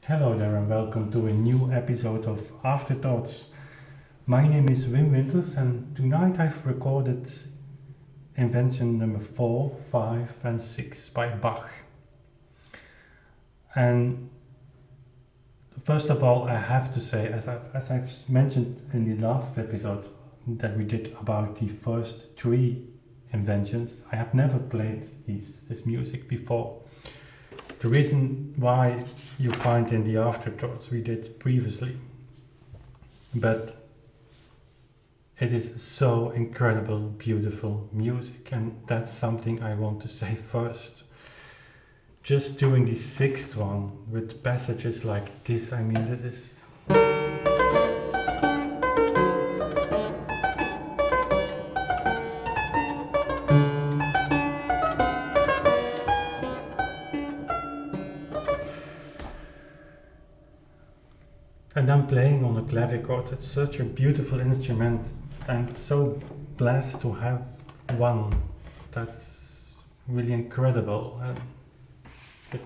Hello there and welcome to a new episode of Afterthoughts. My name is Wim Winters and tonight I've recorded Invention number 4, 5 and 6 by Bach. And first of all I have to say, as I've mentioned in the last episode that we did about the first 3 inventions, I have never played this music before. The reason why you find in the Afterthoughts we did previously, but it is so incredible, beautiful music, and that's something I want to say first. Just doing the 6th one with passages like this, I mean, this is... And I'm playing on the clavichord. It's such a beautiful instrument. I'm so blessed to have one that's really incredible, and it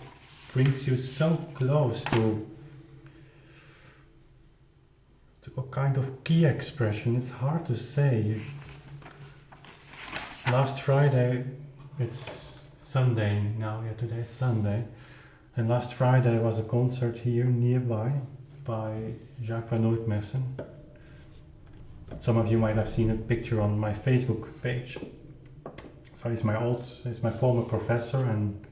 brings you so close to a kind of key expression. It's hard to say. Last Friday, it's Sunday now, today is Sunday, and last Friday was a concert here nearby by J.S.Bach. Some of you might have seen a picture on my Facebook page. So he's my former professor, and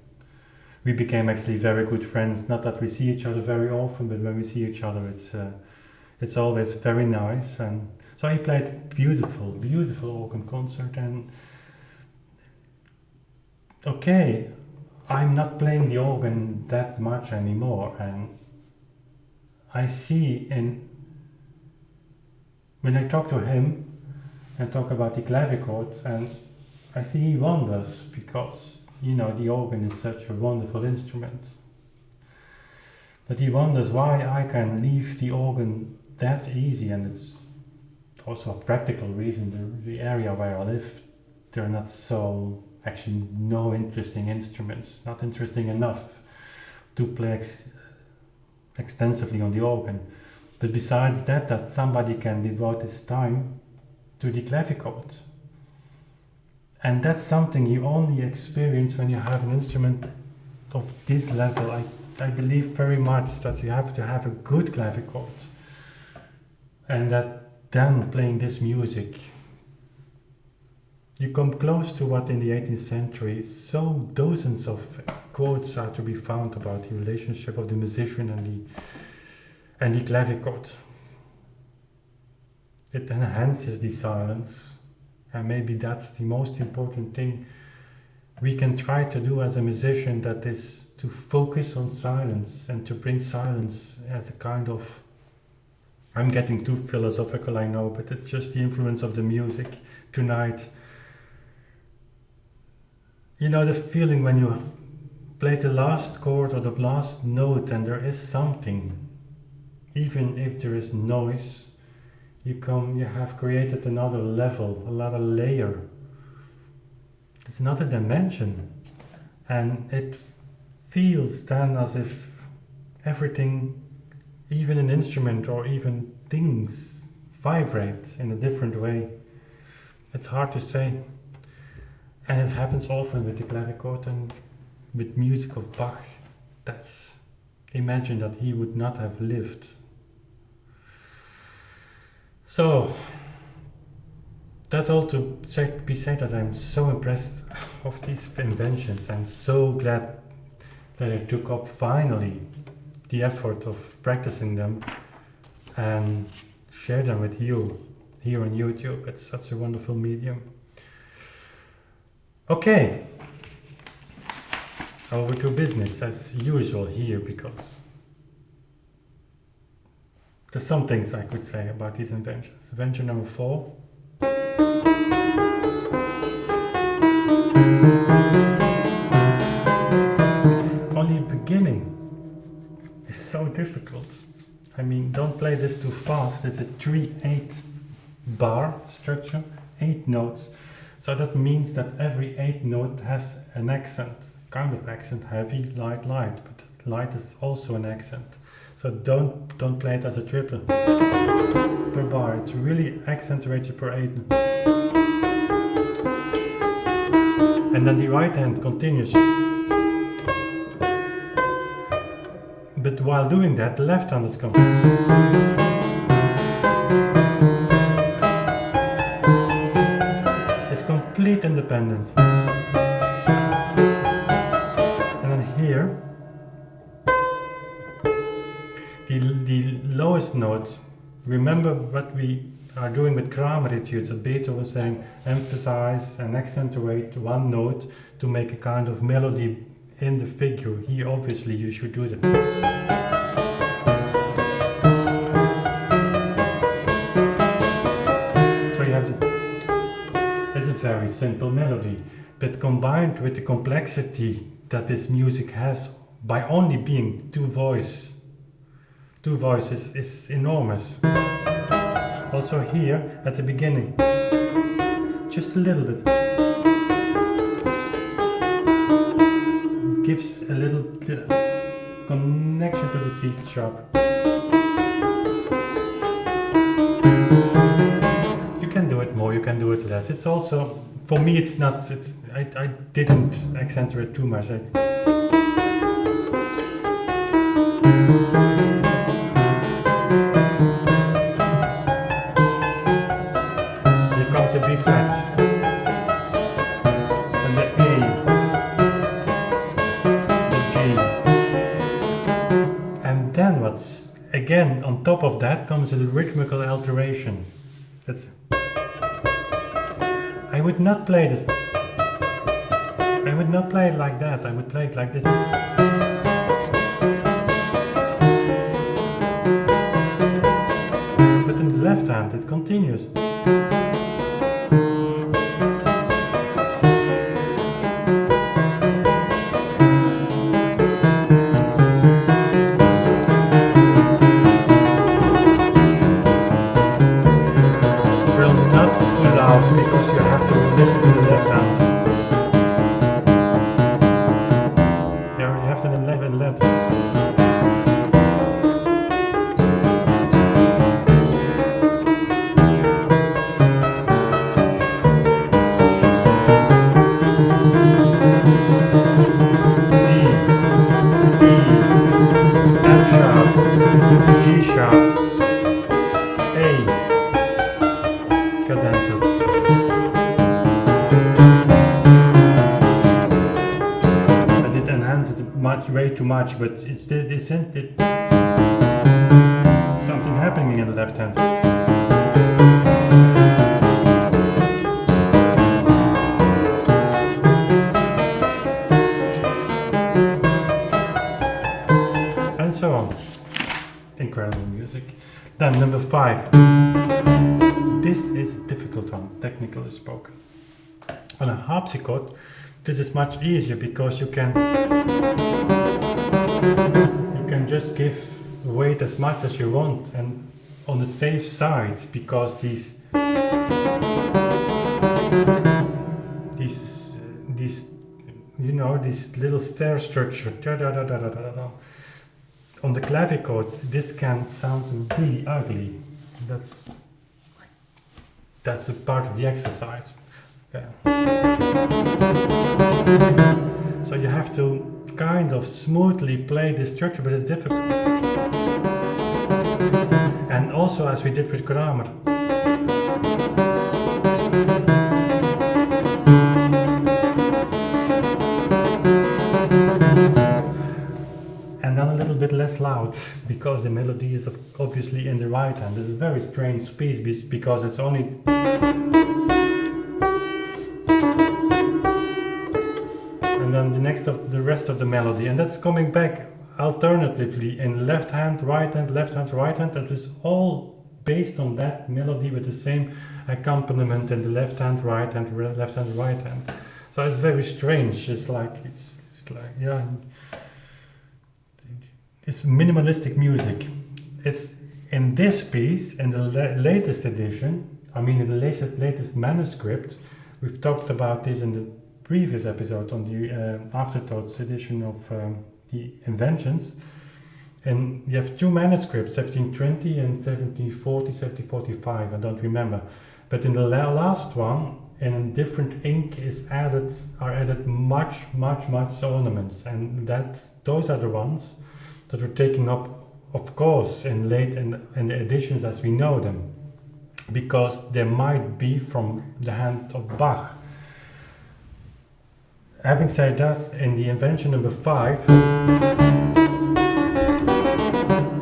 we became actually very good friends. Not that we see each other very often, but when we see each other, it's always very nice. And so he played a beautiful organ concert. And okay, I'm not playing the organ that much anymore, and I see when I talk to him and talk about the clavichord, and I see he wonders because, the organ is such a wonderful instrument. But he wonders why I can leave the organ that easy, and it's also a practical reason. The area where I live, there are not actually no interesting instruments, not interesting enough to play extensively on the organ. But besides that somebody can devote his time to the clavichord. And that's something you only experience when you have an instrument of this level. I believe very much that you have to have a good clavichord, and that then playing this music you come close to what in the 18th century dozens of quotes are to be found about the relationship of the musician and the clavichord. It enhances the silence, and maybe that's the most important thing we can try to do as a musician, that is to focus on silence and to bring silence as a kind of... I'm getting too philosophical, I know, but it's just the influence of the music tonight. The feeling when you play the last chord or the last note and there is something, even if there is noise, you have created another level, another layer. It's another dimension, and it feels then as if everything, even an instrument or even things, vibrate in a different way. It's hard to say. And it happens often with the clavichord and with music of Bach. Imagine that he would not have lived. So, that all to be said, that I'm so impressed of these inventions. I'm so glad that I took up finally the effort of practicing them and share them with you here on YouTube. It's such a wonderful medium. Okay, over to business as usual here, because there's some things I could say about these inventions. Invention number 4. Only the beginning is so difficult. I mean, don't play this too fast. It's a 3/8 bar structure, 8 notes. So that means that every 8th note has an accent, kind of accent, heavy, light, light, but light is also an accent. So don't play it as a triple per bar. It's really accentuated per 8. And then the right hand continues. But while doing that, the left hand is coming. It's complete independence. And then here, the lowest note, remember what we are doing with Kramer etudes, that Beethoven was saying emphasize and accentuate one note to make a kind of melody in the figure. Here obviously you should do that. So you have it's a very simple melody, but combined with the complexity that this music has by only being two voices is enormous. Also here at the beginning, just a little bit, gives a little connection to the C sharp. You can do it more, you can do it less. It's also, for me it's not, I didn't accentuate too much. A B flat and the A, the G, and then what's again on top of that comes a rhythmical alteration. That's I would not play this. I would not play it like that. I would play it like this. But in the left hand it continues. Because you have to listen to the left hand. You already have to the left and left. D, E, F sharp, G sharp, A, cadenza. Way too much, but it's something happening in the left hand. And so on. Incredible music. Then number 5. This is a difficult one, technically spoken. On a harpsichord, this is much easier because you can just give weight as much as you want, and on the safe side, because these you know, this little stair structure on the clavichord, this can sound really ugly. That's a part of the exercise. Yeah. So you have to kind of smoothly play this structure, but it's difficult. And also, as we did with Kramer, and then a little bit less loud, because the melody is obviously in the right hand. It's a very strange piece because it's only and then the rest of the melody, and that's coming back alternatively in left hand, right hand, left hand, right hand. That is all based on that melody with the same accompaniment in the left hand, right hand, left hand, right hand. So it's very strange. It's like yeah, it's minimalistic music. It's in this piece, in the latest edition. I mean, in the latest manuscript. We've talked about this in the previous episode on the Afterthoughts edition of the Inventions. And you have two manuscripts, 1720 and 1740, 1745, I don't remember. But in the last one, and in different ink are added much ornaments, and those are the ones that were taken up, of course, in the editions as we know them, because they might be from the hand of Bach. Having said that, in the invention number 5,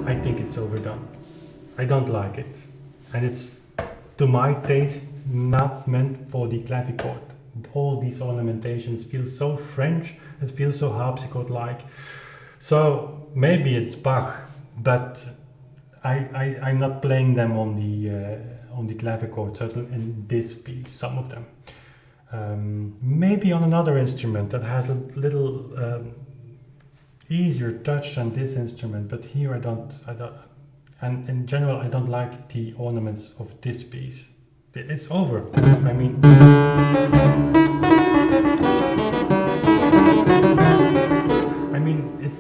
I think it's overdone. I don't like it, and it's, to my taste, not meant for the clavichord. All these ornamentations feel so French, it feels so harpsichord-like. So maybe it's Bach, but I'm not playing them on the clavichord, certainly in this piece, some of them. Maybe on another instrument that has a little easier touch than this instrument, but here I don't, and in general I don't like the ornaments of this piece. It's over. I mean,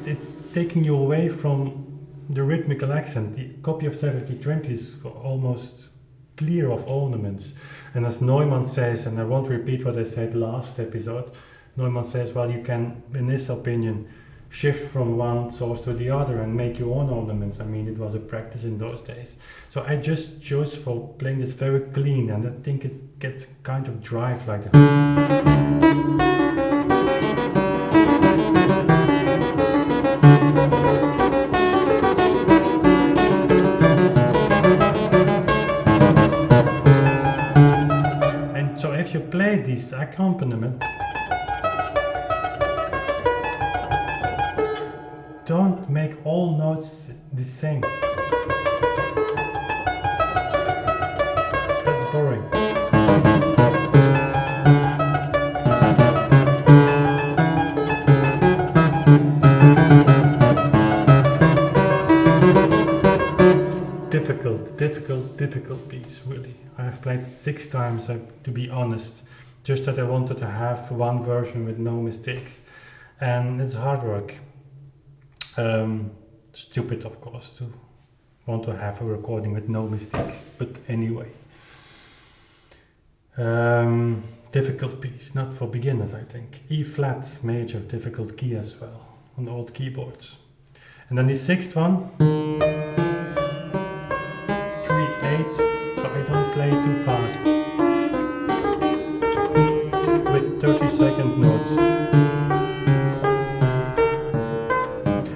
it's taking you away from the rhythmical accent. The copy of 1720 is almost clear of ornaments. And as Neumann says, and I won't repeat what I said last episode, Neumann says, well, you can, in his opinion, shift from one source to the other and make your own ornaments. I mean, it was a practice in those days. So I just chose for playing this very clean, and I think it gets kind of drive like that. And so if you play this accompaniment, don't make all notes the same. That's boring. Difficult piece, really. I have played 6 times, to be honest, just that I wanted to have one version with no mistakes. And it's hard work. Stupid, of course, to want to have a recording with no mistakes, but anyway. Difficult piece, not for beginners, I think. E flat major, difficult key as well, on old keyboards. And then the 6th one, 3/8, so I don't play too fast, with 30-second notes.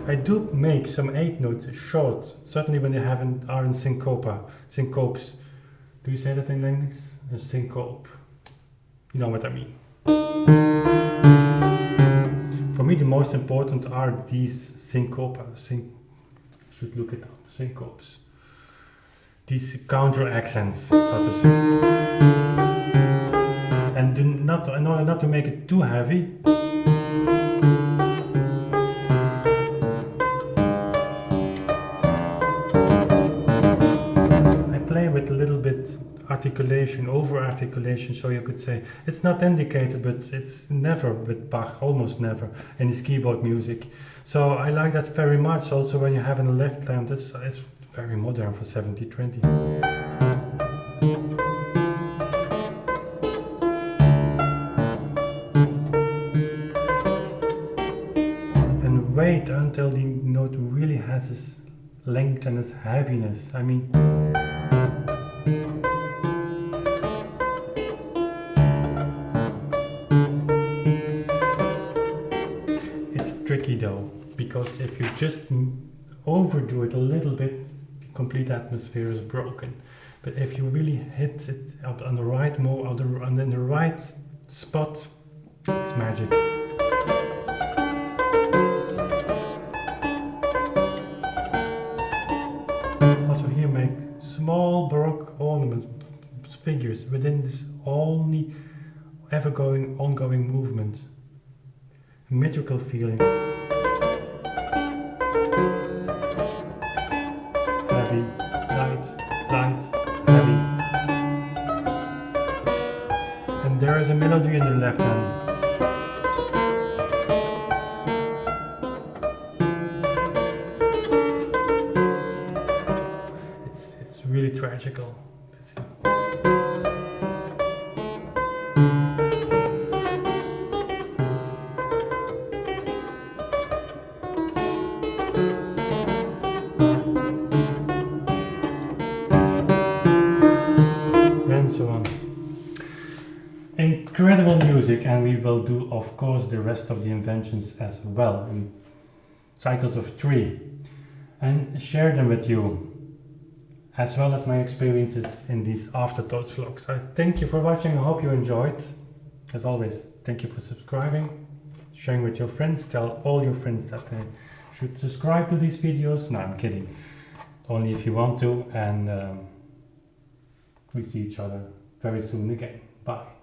I do make some 8 notes short, certainly when they are in syncopes. Do you say that in English? A syncope. You know what I mean. For me, the most important are these syncopes. Should look it up. Syncopes. These counter accents, so to say. And in order not to make it too heavy, with a little bit articulation, over articulation, so you could say it's not indicated, but it's never with Bach, almost never in his keyboard music. So I like that very much. Also, when you have in the left hand, it's very modern for 1720. And wait until the note really has its length and its heaviness. I mean, tricky though, because if you just overdo it a little bit, the complete atmosphere is broken. But if you really hit it on the right mode, and in the right spot, it's magic. Also here make small Baroque ornament figures within this only ongoing movement. Metrical feeling. Heavy, light, heavy. And there is a melody in the left hand. tragical. And so on. Incredible music, and we will do, of course, the rest of the inventions as well in cycles of 3 and share them with you, as well as my experiences in these Afterthoughts vlogs. I thank you for watching. I hope you enjoyed. As always, thank you for subscribing, sharing with your friends. Tell all your friends that they should subscribe to these videos. No, I'm kidding. Only if you want to, and we see each other very soon again. Bye.